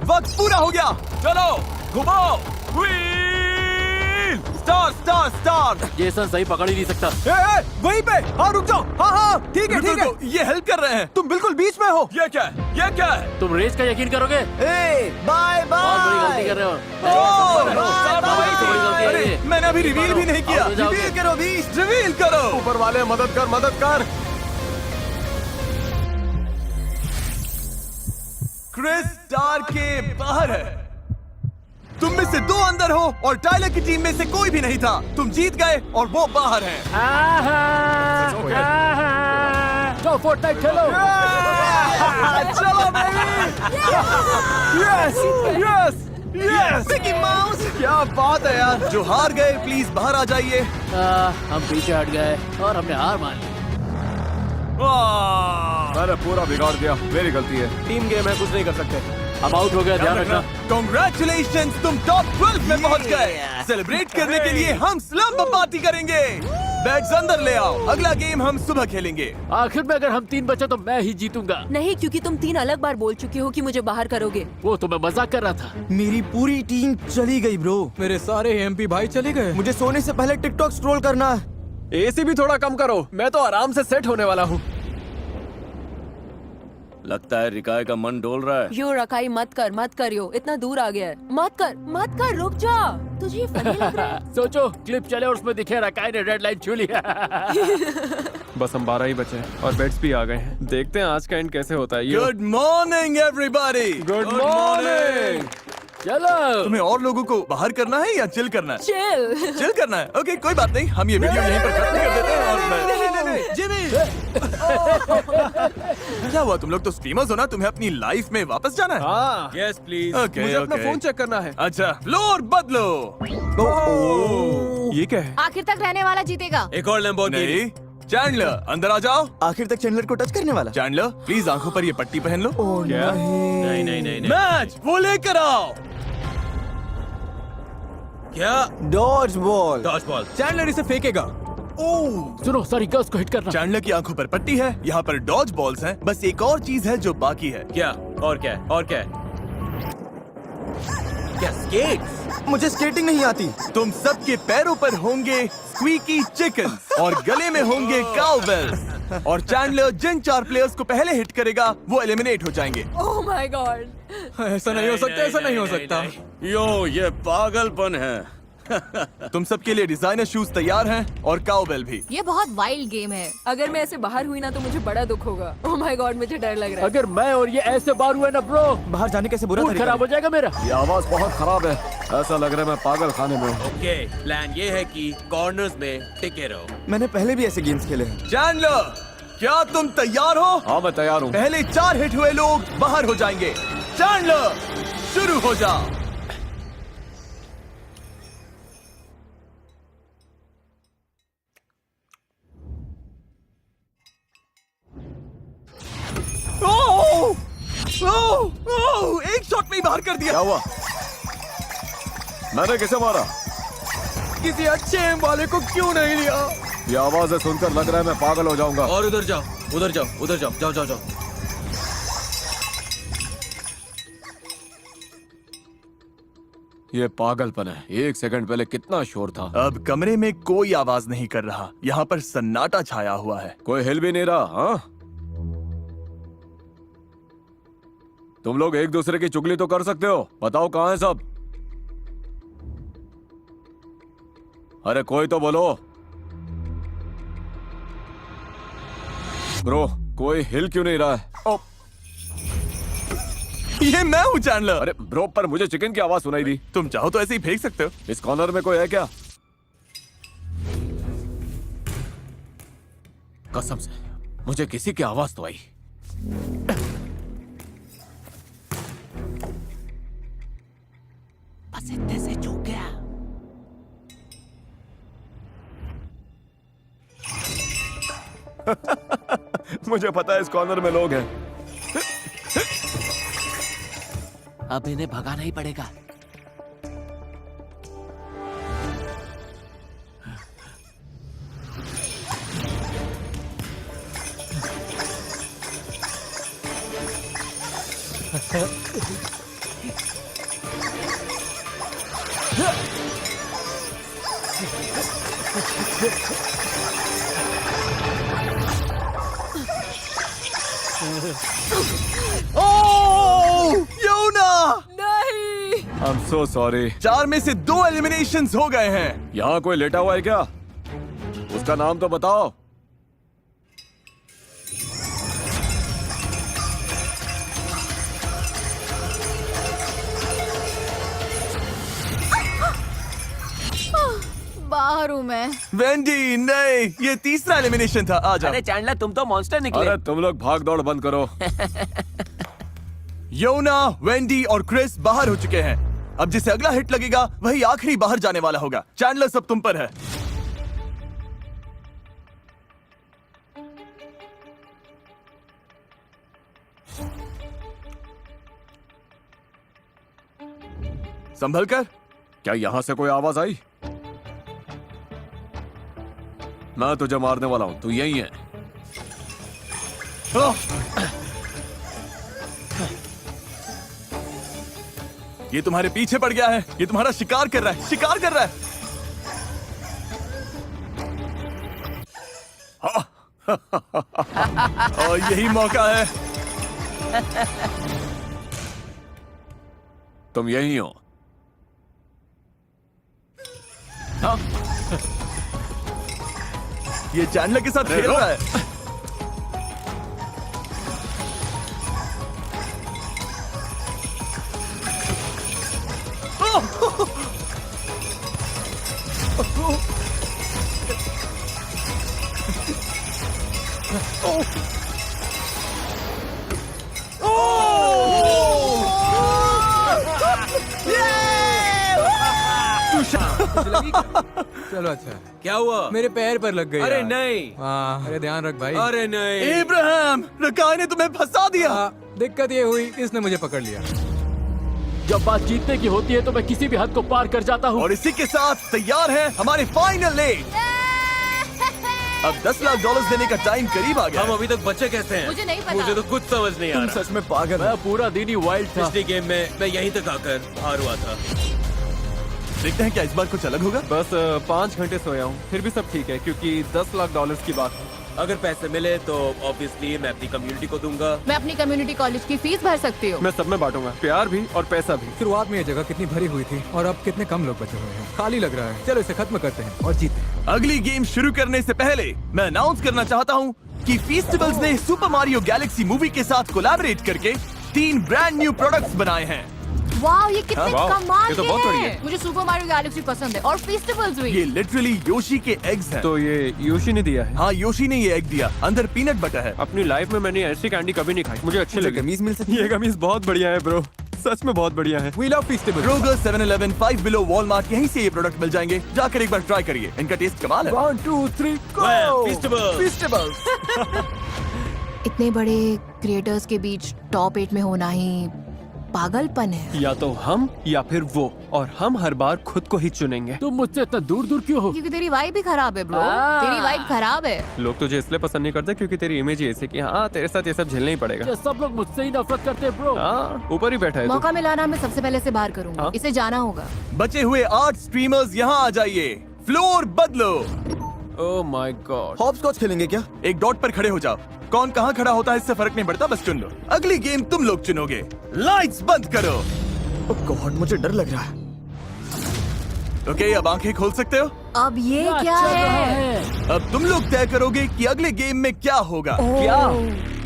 वक्त पूरा हो गया। चलो घुमाओ। व्हील। Star star star. ये सन सही पकड़ ही नहीं सकता। वहीं पे। हाँ रुक जाओ। हाँ ठीक है ठीक है। रुको, ये हेल्प कर रहे हैं। तुम बिल्कुल बीच में हो। ये क्या है? ये क्या है? तुम रेस का यकीन करोगे? बाय बहुत बड़ी गलती बाय। कर रहे हो। अरे मैंने अभी रिवील भी नहीं किया। आओ, जाओ। रिवील करो भी, रिवील करो। ऊपर वाले मदद कर, मदद कर। क्रिस स्टार के बाहर है। तुम में से 2 अंदर हो और टाइलर की टीम में से कोई भी नहीं था। तुम जीत गए और वो बाहर है। जाओ फोर्टनाइट खेलो। चलो baby. Yes yes yes. Mickey mouse, क्या बात है यार। जो हार गए प्लीज बाहर आ जाइए। हम पीछे हट गए और हमने हार मान ली। मैंने पूरा बिगाड़ दिया, मेरी गलती है। टीम गेम है, कुछ नहीं कर सकते। हम आउट हो गया, ध्यान रखना। Congratulations, तुम टॉप 12 में पहुंच गए। सेलिब्रेट करने के लिए हम स्लम्प पार्टी करेंगे। बैग्स अंदर ले आओ। अगला गेम हम सुबह खेलेंगे। आखिर में अगर हम 3 बचे तो मैं ही जीतूंगा। नहीं, क्योंकि तुम 3 अलग बार बोल चुके हो कि मुझे बाहर करोगे। वो तो मैं मजाक कर रहा था। मेरी पूरी टीम चली गई ब्रो। मेरे सारे एमपी भाई चले गए। मुझे सोने से पहले टिकटॉक स्क्रॉल करना है। एसी भी थोड़ा कम करो, मैं तो आराम से सेट होने वाला हूँ। लगता है रिकाय का मन डोल रहा है। यो रकाई मत करियो, इतना दूर आ गया है। मत कर, रुक जा। तुझे ये फनी लग रहा है? सोचो क्लिप चले और उसमें दिखे रकाई ने रेड लाइन छू लिया। बस हम 12 ही बचे हैं और बेड्स भी आ गए हैं। देखते हैं आज का एंड कैसे होता है। Good morning everybody. Good morning. चलो तुम्हें और लोगों को बाहर करना है या चिल करना है? चिल। चिल करना है। ओके कोई बात नहीं, हम ये वीडियो यहीं पर खत्म कर देते हैं। और जिमी क्या हुआ? तुम लोग तो स्ट्रीमर्स हो ना, तुम्हें अपनी लाइफ में वापस जाना है? हाँ, यस प्लीज। ओके मुझे अपना फोन चेक करना है। अच्छा फ्लोर बदलो। ये क्या है? आखिर तक रहने वाला जीतेगा। एक और लैम्बोर्गिनी। नहीं, चैंडलर अंदर आ जाओ। आखिर तक चैंडलर को टच करने वाला। चैंडलर प्लीज आंखों पर ये पट्टी पहन लो। क्या? नहीं। मैच वो लेकर आओ। क्या? Dodgeball. Dodgeball. Chandler इसे फेंकेगा। सुनो, सारी गर्ल्स को हिट करना। चैंडलर की आंखों पर पट्टी है, यहाँ पर डॉज बॉल्स हैं। बस एक और चीज है जो बाकी है। क्या? और क्या? क्या स्केट्स? मुझे स्केटिंग नहीं आती। तुम सबके पैरों पर होंगे स्क्वीकी चिकन और गले में होंगे काउबेल्स। और चैंडलर जिन 4 प्लेयर्स को पहले हिट करेगा वो एलिमिनेट हो जाएंगे। Oh my God. ऐसा नहीं हो सकता, ऐसा नहीं हो सकता। यो ये पागलपन है। तुम सबके लिए डिजाइनर शूज तैयार हैं और काउबेल भी। ये बहुत वाइल्ड गेम है। अगर मैं ऐसे बाहर हुई ना तो मुझे बड़ा दुख होगा। ओह माय गॉड, मुझे डर लग रहा है। अगर मैं और ये ऐसे बार हुए ना ब्रो, बाहर जाने कैसे बुरा मूड तरीका खराब हो जाएगा मेरा। ये आवाज बहुत खराब है, ऐसा लग रहा है मैं पागल खाने में हूँ। ओके, प्लान ये है कि कॉर्नर्स में टिके रहो। मैंने पहले भी ऐसे गेम्स खेले हैं। चैंडलर, क्या तुम तैयार हो? हाँ मैं तैयार हूँ। पहले 4 हिट हुए लोग बाहर हो जाएंगे। चैंडलर, शुरू हो जा। ओह! ओह! ओह! एक शॉट में ही बाहर कर दिया। क्या हुआ? मैंने किसे मारा? किसी अच्छे एम वाले को क्यों नहीं लिया? ये आवाजें सुनकर लग रहा है मैं पागल हो जाऊंगा। और उधर जाओ, उधर जाओ, उधर जाओ, जाओ जाओ जाओ। ये पागलपन है। 1 सेकंड पहले कितना शोर था। अब कमरे में कोई आवाज नहीं कर रहा। यहाँ पर सन्नाटा छाया हुआ है। कोई हिल भी नहीं रहा। हाँ, तुम लोग एक दूसरे की चुगली तो कर सकते हो। बताओ कहाँ है सब? अरे कोई तो बोलो। ब्रो, कोई हिल क्यों नहीं रहा है? ये मैं हूँ चैंडलर। अरे ब्रो, पर मुझे चिकन की आवाज सुनाई दी। तुम चाहो तो ऐसे ही फेंक सकते हो। इस कॉर्नर में कोई है क्या? कसम से मुझे किसी की आवाज तो आई। बस इतने से चूक गया। मुझे पता है इस कॉर्नर में लोग हैं। अब इन्हें भगाना ही पड़ेगा। ओह! योना! नहीं। I am so sorry. 4 में से 2 एलिमिनेशंस हो गए हैं। यहाँ कोई लेटा हुआ है क्या? उसका नाम तो बताओ। बाहर हूँ मैं। वेंडी, नहीं, ये तीसरा एलिमिनेशन था। आ जाओ। अरे चैंडलर, तुम तो मॉन्स्टर निकले। अरे तुम लोग भाग दौड़ बंद करो। योना, वेंडी और क्रिस बाहर हो चुके हैं। अब जिसे अगला हिट लगेगा वही आखिरी बाहर जाने वाला होगा। चैंडलर, सब तुम पर है। संभल कर। क्या यहाँ से कोई आवाज आई? मैं तुझे मारने वाला हूँ, तू यही है। ओह! ये तुम्हारे पीछे पड़ गया है। ये तुम्हारा शिकार कर रहा है, शिकार कर रहा है। और यही मौका है। तुम यही हो। ये चैंडलर के साथ खेल रहा है। चलो अच्छा। क्या हुआ? मेरे पैर पर लग गई। अरे यार। नहीं। हाँ, अरे ध्यान रख भाई। अरे नहीं। इब्राहिम, रकाय ने तुम्हें फंसा दिया। दिक्कत ये हुई, इसने मुझे पकड़ लिया। जब बात जीतने की होती है तो मैं किसी भी हद को पार कर जाता हूँ। और इसी के साथ तैयार है हमारे फाइनल लेग। अब $10 लाख देने का टाइम करीब आ गया। हम अभी तक बचे कैसे हैं? मुझे नहीं पता। मुझे तो कुछ समझ नहीं आ तुम रहा। सच में पागल हो। मैं पूरा दिन ही वाइल्ड था। पिछली गेम में मैं यहीं तक आकर हार हुआ था। देखते हैं क्या इस बार कुछ अलग होगा। बस 5 घंटे सोया हूँ, फिर भी सब ठीक है क्योंकि $10 लाख की बात है। अगर पैसे मिले तो ऑब्वियसली मैं अपनी कम्युनिटी को दूंगा। मैं अपनी कम्युनिटी कॉलेज की फीस भर सकती हूँ। मैं सब में बांटूंगा, प्यार भी और पैसा भी। शुरुआत में ये जगह कितनी भरी हुई थी और अब कितने कम लोग बचे हुए हैं। खाली लग रहा है। चलो इसे खत्म करते हैं और जीते हैं। अगली गेम शुरू करने से पहले मैं अनाउंस करना चाहता हूँ कि फेस्टिवल्स ने सुपर मारियो गैलेक्सी मूवी के साथ कोलैबोरेट करके 3 ब्रांड न्यू प्रोडक्ट्स बनाए हैं। वाह, ये कितने वाह, कमाल ये तो के बहुत बढ़िया हैं। है। मुझे सुपर मारियो गैलेक्सी पसंद है और फेस्टिवल्स भी। ये लिटरली योशी के एग्स हैं। तो ये योशी ने दिया है। हाँ, योशी ने ये एग दिया, अंदर पीनट बटर है। अपनी लाइफ में मैंने ऐसी कैंडी कभी नहीं खाई, मुझे अच्छी लगी। कमीज मिल सकती ये कमीज बहुत बढ़िया है ब्रो, सच में बहुत बढ़िया है। We love festival. Kroger, 7-Eleven, 5 Below, Walmart, यहीं से ये प्रोडक्ट मिल जाएंगे। जाकर एक बार ट्राई करिए, इनका टेस्ट कमाल है। 1 2 3 फेस्टिवल्स। इतने बड़े क्रिएटर्स के बीच टॉप 8 में होना ही पागलपन है। या तो हम या फिर वो, और हम हर बार खुद को ही चुनेंगे। तुम मुझसे इतना दूर दूर क्यों हो? क्योंकि तेरी वाइब ही खराब है ब्रो। तेरी वाइब खराब है। लोग तुझे इसलिए पसंद नहीं करते क्योंकि तेरी इमेज ही ऐसी कि हाँ तेरे साथ ये सब झेलना ही पड़ेगा। ये सब लोग मुझसे ही नफरत करते हैं ब्रो। हाँ, ऊपर ही बैठा है तू। मौका मिला ना, मैं सबसे पहले से बाहर करूंगा। हाँ? इसे जाना होगा। बचे हुए 8 स्ट्रीमर्स यहाँ आ जाइए। फ्लोर बदलो। Oh my God. हॉपस्कॉच खेलेंगे क्या? एक डॉट पर खड़े हो जाओ। कौन कहाँ खड़ा होता है इससे फर्क नहीं पड़ता, बस चुन लो। अगली गेम तुम लोग चुनोगे। लाइट्स बंद करो। ओह गॉड, मुझे डर लग रहा है। ओके, अब आंखें खोल सकते हो। अब ये क्या चल रहा है? है। अब तुम लोग तय करोगे कि अगले गेम में क्या होगा। क्या?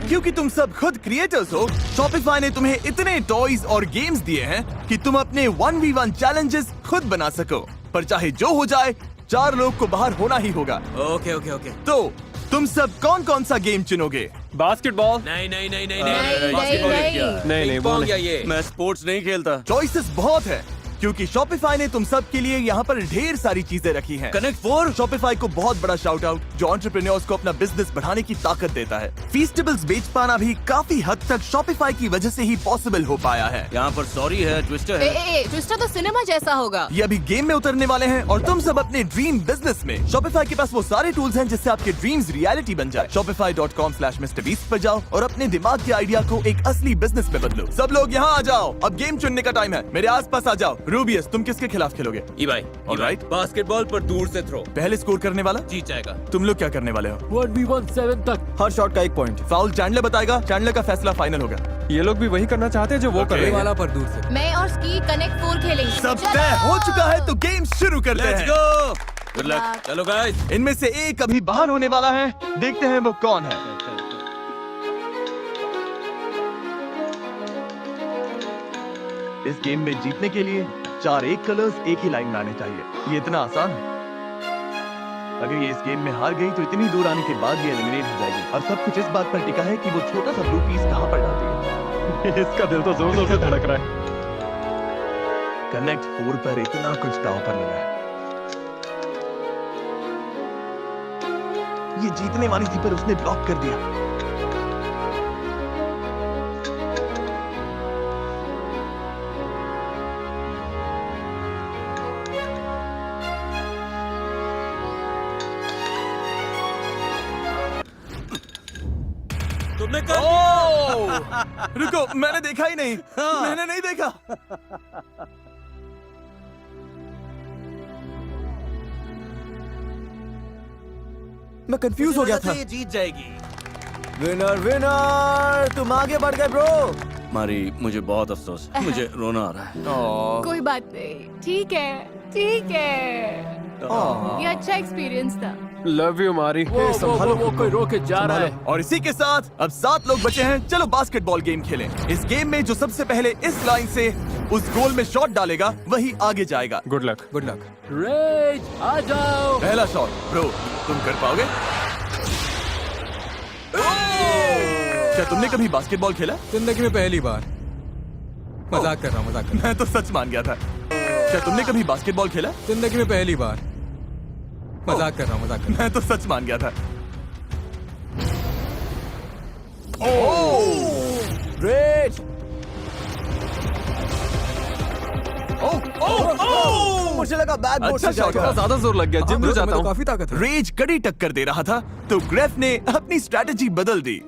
क्योंकि तुम सब खुद क्रिएटर्स हो, शॉपिफाई ने तुम्हें इतने टॉयज और गेम्स दिए हैं कि तुम अपने 1v1 चैलेंजेस खुद बना सको। पर चाहे जो हो जाए, 4 लोग को बाहर होना ही होगा। Okay okay okay. तो तुम सब कौन कौन सा गेम चुनोगे? बास्केटबॉल। नहीं नहीं नहीं नहीं नहीं, बास्केटबॉल नहीं। क्या? नहीं, पिंग वो पोंग नहीं। या ये? मैं स्पोर्ट्स नहीं खेलता। चॉइसेस बहुत है क्योंकि शॉपिफाई ने तुम सब के लिए यहाँ पर ढेर सारी चीजें रखी हैं। कनेक्ट 4। शॉपिफाई को बहुत बड़ा शाउट आउट जो एंटरप्रेन्योर्स को अपना बिजनेस बढ़ाने की ताकत देता है। फेस्टिवल्स बेच पाना भी काफी हद तक शॉपिफाई की वजह से ही पॉसिबल हो पाया है। यहाँ पर सॉरी है, ट्विस्टर है। ट्विस्टर तो सिनेमा जैसा होगा। ये अभी गेम में उतरने वाले हैं और तुम सब अपने ड्रीम बिजनेस में शॉपिफाई के पास वो सारे टूल्स हैं जिससे आपके ड्रीम्स रियलिटी बन जाए। shopify.com/MrBeast पर जाओ और अपने दिमाग के आइडिया को एक असली बिजनेस में बदलो। सब लोग यहाँ आ जाओ, अब गेम चुनने का टाइम है। मेरे आसपास आ जाओ। रूबियस, तुम किसके खिलाफ खेलोगे? ईवाई। Alright. बास्केटबॉल पर दूर से थ्रो पहले स्कोर करने वाला जीत जाएगा। तुम लोग क्या करने वाले हो? 1v1 7 तक। हर शॉट का 1 पॉइंट। फाउल चैंडलर बताएगा, चैंडलर का फैसला फाइनल होगा। ये लोग भी वही करना चाहते हैं जो वो कर Okay. रहे हैं। वाला पर दूर से। मैं और स्की कनेक्ट 4 खेलेंगे। सब चलो। तय हो चुका है तो गेम शुरू करते लेट्स हैं। गो। Good luck. चलो गाइस। इनमें से एक अभी बाहर होने वाला है, देखते हैं वो कौन है। इस गेम में जीतने के लिए 4 एक कलर्स एक ही लाइन में आने चाहिए। ये इतना आसान है। अगर ये इस गेम में हार गई तो इतनी दूर आने के बाद ये एलिमिनेट हो जाएगी। और सब कुछ इस बात पर टिका है कि वो छोटा सा ब्लू पीस कहाँ पर डालती है। इसका दिल तो जोर जोर से धड़क रहा है। कनेक्ट 4 पर इतना कुछ दांव पर लगा है। ये जीतने वाली थी पर उसने ब्लॉक कर दिया। तुमने कर रुको, मैंने देखा ही नहीं। मैंने नहीं देखा। मैं कंफ्यूज हो गया था। ये जीत जाएगी। विनर विनर, तुम आगे बढ़ गए ब्रो। मारी, मुझे बहुत अफसोस है। मुझे रोना आ रहा है। कोई बात नहीं, ठीक है ठीक है। ये अच्छा एक्सपीरियंस था। लव यू मारी। वो कोई रोके जा रहा है। और इसी के साथ अब 7 लोग बचे हैं। चलो बास्केटबॉल गेम खेलें। इस गेम में जो सबसे पहले इस लाइन से उस गोल में शॉट डालेगा वही आगे जाएगा। Good luck. Good luck. रेज आ जाओ। पहला शॉट ब्रो, तुम कर पाओगे? क्या तुमने कभी बास्केटबॉल खेला? जिंदगी में पहली बार। मजाक कर रहा हूँ, मजाक कर रहा मैं तो सच मान गया था। क्या तुमने कभी बास्केटबॉल खेला? हूँ। जिंदगी में पहली बार। मजाक कर रहा हूँ, मजाक कर रहा मैं तो सच मान गया था। रेज। मुझे लगा बैक बोर्ड अच्छा से शॉट जाएगा। था। ज्यादा जोर लग गया, जिम में जाता तो हूँ। काफी ताकत है। रेज कड़ी टक्कर दे रहा था तो ग्रेफ ने अपनी स्ट्रैटेजी बदल दी।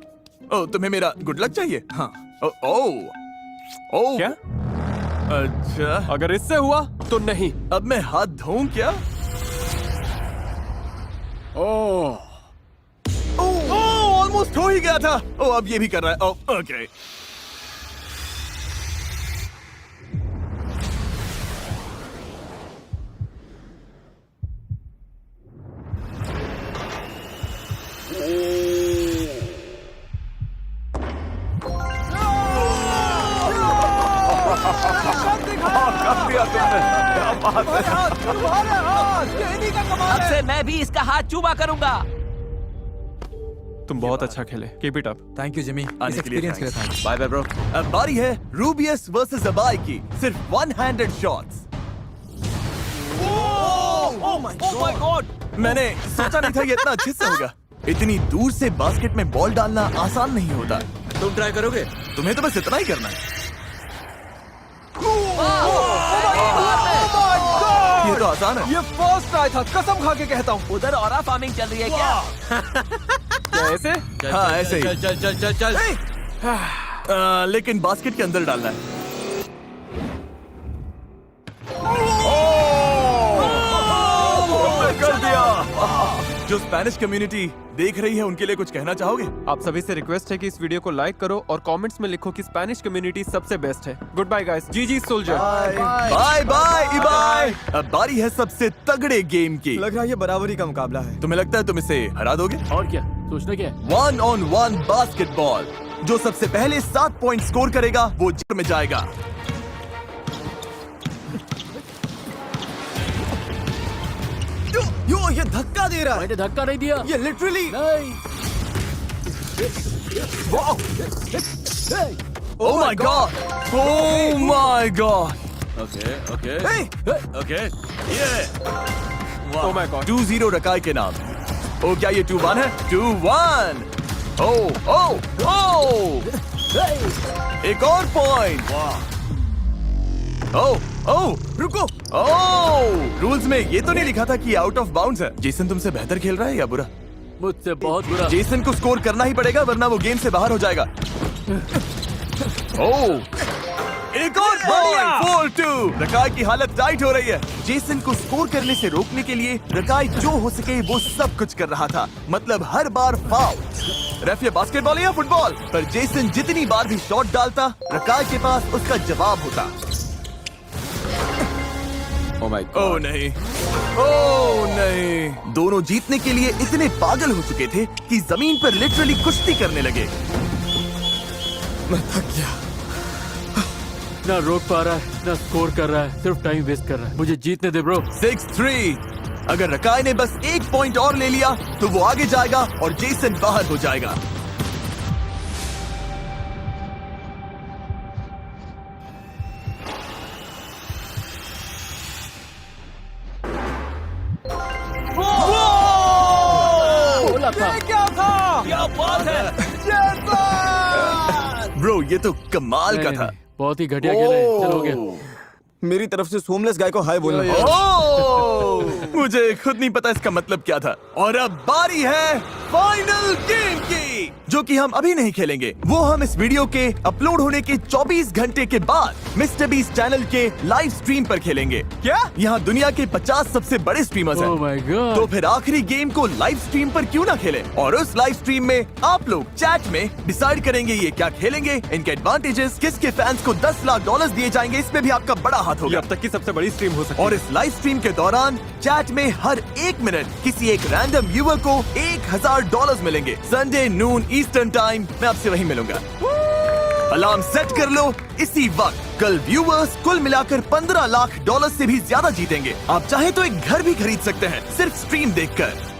ओ, तुम्हें मेरा गुड लक चाहिए? हाँ। ओ क्या? अच्छा, अगर इससे हुआ तो नहीं। अब मैं हाथ धोऊं क्या? ओह ही गया था। ओ अब ये भी कर रहा है। ओ ओके। कर दिया तुमने, क्या बात है। अब से मैं भी इसका हाथ चूमा करूंगा। तुम बहुत अच्छा खेले, keep it up. Thank you Jimmy, आने इस के लिए एक्सपीरियंस के लिए थैंक्स। Bye bye bro. अब बारी है रूबियस वर्सेस अबाई की, सिर्फ one handed shots. Oh my God. मैंने सोचा नहीं था ये इतना अच्छे से होगा। इतनी दूर से बास्केट में बॉल डालना आसान नहीं होता। तुम ट्राई करोगे? तुम्हें तो बस इतना ही करना है। ये तो आसान है। ये फर्स्ट ट्राई था, कसम खा के कहता हूँ। उधर ऑरा फार्मिंग चल रही है क्या? क्या ऐसे? हाँ ऐसे ही। चल चल चल चल चल। लेकिन बास्केट के अंदर डालना है। तुमने कर दिया। जो स्पेनिश कम्युनिटी देख रही है उनके लिए कुछ कहना चाहोगे? आप सभी से रिक्वेस्ट है कि इस वीडियो को लाइक करो और कमेंट्स में लिखो कि स्पेनिश कम्युनिटी सबसे बेस्ट है। Good bye guys. जी सोल्जर। Bye bye Ibai. अब बारी है सबसे तगड़े गेम की। लग रहा है ये बराबरी का मुकाबला है। तुम्हें लगता है तुम इसे हरा दोगे? और क्या सोचना क्या है? 1-on-1 basketball. जो सबसे पहले 7 पॉइंट स्कोर करेगा वो जीत में जाएगा। यो ये धक्का दे रहा है। मैंने धक्का नहीं दिया। ये लिटरली। नहीं। Oh my god! Oh my god! Okay okay Hey! Okay ये ओह माय गॉड। 2-0 रकाई के नाम। ओ क्या ये 2-1 है? 2-1। ओ एक और पॉइंट। ओ रुको। रूल्स में ये तो नहीं लिखा था कि आउट ऑफ बाउंड्स है। जेसन तुमसे बेहतर खेल रहा है या बुरा? मुझसे बहुत बुरा। जेसन को स्कोर करना ही पड़ेगा वरना वो गेम से बाहर हो जाएगा। एक और पॉइंट। 4-2। रकाई की हालत टाइट हो रही है। जेसन को स्कोर करने से रोकने के लिए रकाई जो हो सके वो सब कुछ कर रहा था, मतलब हर बार फाउल। रेफ ये बास्केटबॉल है या फुटबॉल? पर जेसन जितनी बार भी शॉट डालता रकाई के पास उसका जवाब होता। ओह नहीं, ओह नहीं। दोनों जीतने के लिए इतने पागल हो चुके थे कि जमीन पर लिटरली कुश्ती करने लगे। मैं थक गया। ना रोक पा रहा है ना स्कोर कर रहा है, सिर्फ टाइम वेस्ट कर रहा है। मुझे जीतने दे ब्रो। 6-3। अगर रकाई ने बस एक पॉइंट और ले लिया तो वो आगे जाएगा और जेसन बाहर हो जाएगा। बोला था। क्या था? क्या बात है। ब्रो ये तो कमाल का नहीं, था। नहीं, बहुत ही घटिया खेला है। चलो हो गया। मेरी तरफ से सोमलेस गाय को हाय बोलना। ओह, मुझे खुद नहीं पता इसका मतलब क्या था। और अब बारी है फाइनल गेम की, जो कि हम अभी नहीं खेलेंगे। वो हम इस वीडियो के अपलोड होने के 24 घंटे के बाद मिस्टर बीस्ट चैनल के लाइव स्ट्रीम पर खेलेंगे। क्या यहाँ दुनिया के 50 सबसे बड़े स्ट्रीमर्स हैं। Oh my God. तो फिर आखिरी गेम को लाइव स्ट्रीम पर क्यों ना खेलें? और उस लाइव स्ट्रीम में आप लोग चैट में डिसाइड करेंगे ये क्या खेलेंगे, इनके एडवांटेजेस, किसके फैंस को $10 लाख दिए जाएंगे। इसमें भी आपका बड़ा हाथ ये होगा। अब तक की सबसे बड़ी स्ट्रीम हो सकती है। और इस लाइव स्ट्रीम के दौरान चैट में हर 1 मिनट किसी एक रैंडम व्यूअर को $1000 मिलेंगे। संडे नून ईस्टर्न टाइम मैं आपसे वहीं मिलूंगा। अलार्म सेट कर लो इसी वक्त। कल व्यूअर्स कुल मिलाकर $15 लाख से भी ज्यादा जीतेंगे। आप चाहे तो एक घर भी खरीद सकते हैं सिर्फ स्ट्रीम देखकर।